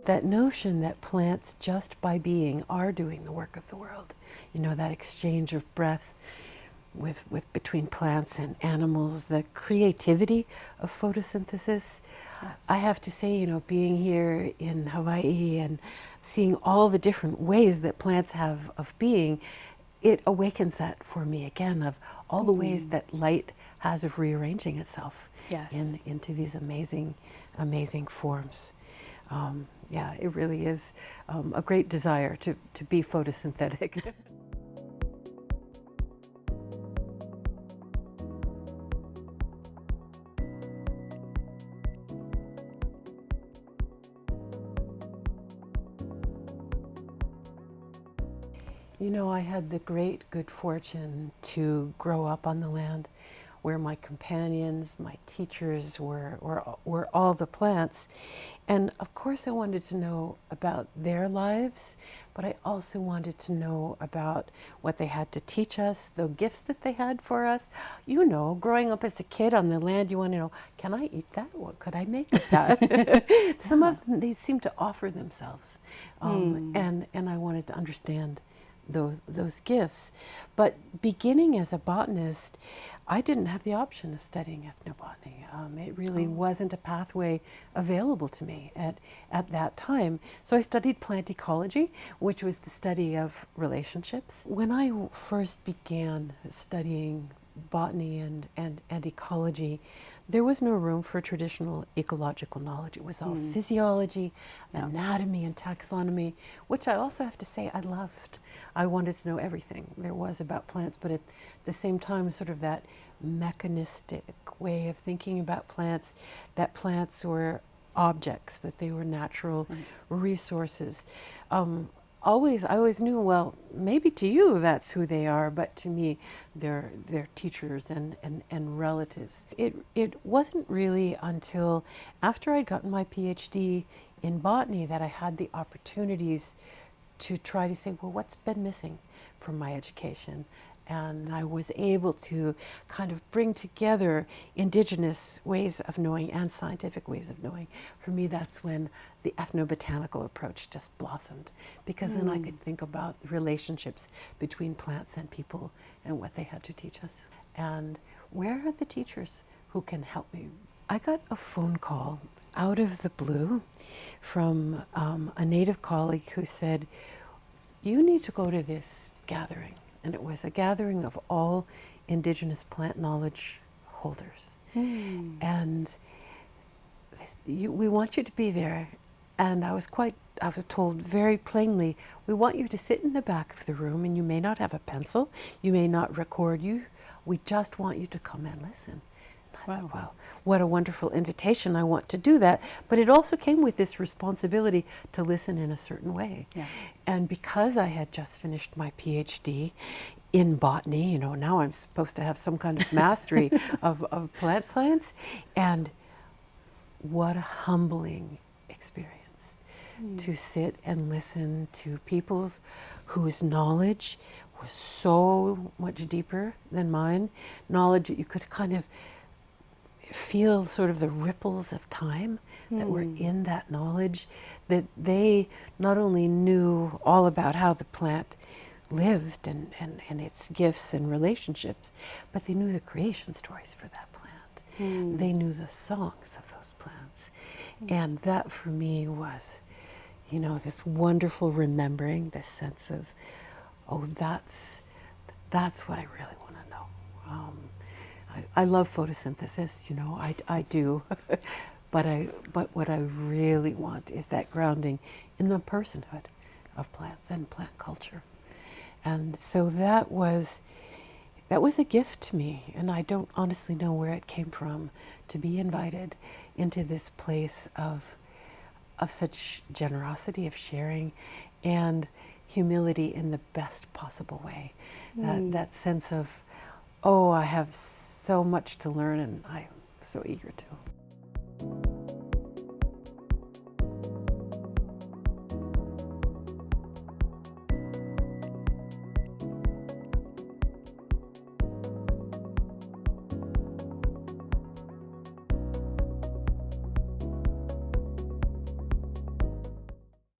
that notion that plants, just by being, are doing the work of the world. You know, that exchange of breath with between plants and animals, the creativity of photosynthesis. Yes. I have to say, you know, being here in Hawaii and seeing all the different ways that plants have of being, it awakens that for me again, of all the ways that light has of rearranging itself Yes. into these amazing, amazing forms. Yeah, it really is a great desire to be photosynthetic. You know, I had the great good fortune to grow up on the land where my companions, my teachers were all the plants. And of course I wanted to know about their lives, but I also wanted to know about what they had to teach us, the gifts that they had for us. You know, growing up as a kid on the land, you want to know, can I eat that? What could I make of that? Some of them, they seem to offer themselves. And I wanted to understand those gifts. But beginning as a botanist, I didn't have the option of studying ethnobotany. It really wasn't a pathway available to me at that time. So I studied plant ecology, which was the study of relationships. When I first began studying botany and ecology, there was no room for traditional ecological knowledge. It was all physiology, anatomy, and taxonomy, which I also have to say I loved. I wanted to know everything there was about plants, but at the same time, sort of that mechanistic way of thinking about plants, that plants were objects, that they were natural resources. I always knew, well, maybe to you that's who they are, but to me, they're teachers and relatives. It wasn't really until after I'd gotten my PhD in botany that I had the opportunities to try to say, well, what's been missing from my education? And I was able to kind of bring together indigenous ways of knowing and scientific ways of knowing. For me, that's when the ethnobotanical approach just blossomed, because then I could think about the relationships between plants and people and what they had to teach us. And where are the teachers who can help me? I got a phone call out of the blue from a Native colleague who said, you need to go to this gathering. And it was a gathering of all Indigenous plant knowledge holders. And we want you to be there. And I was told very plainly, we want you to sit in the back of the room, and you may not have a pencil, you may not record you, we just want you to come and listen. Wow. Wow, what a wonderful invitation. I want to do that. But it also came with this responsibility to listen in a certain way. Yeah. And because I had just finished my PhD in botany, you know, now I'm supposed to have some kind of mastery of plant science. And what a humbling experience to sit and listen to people's whose knowledge was so much deeper than mine, knowledge that you could kind of feel sort of the ripples of time that were in that knowledge, that they not only knew all about how the plant lived and its gifts and relationships, but they knew the creation stories for that plant. They knew the songs of those plants. And that for me was, you know, this wonderful remembering, this sense of, oh, that's what I really want to know. I love photosynthesis, you know, I do, but what I really want is that grounding in the personhood of plants and plant culture. And so that was a gift to me, and I don't honestly know where it came from, to be invited into this place of such generosity, of sharing, and humility in the best possible way. That sense of, oh, I have so much to learn, and I'm so eager to.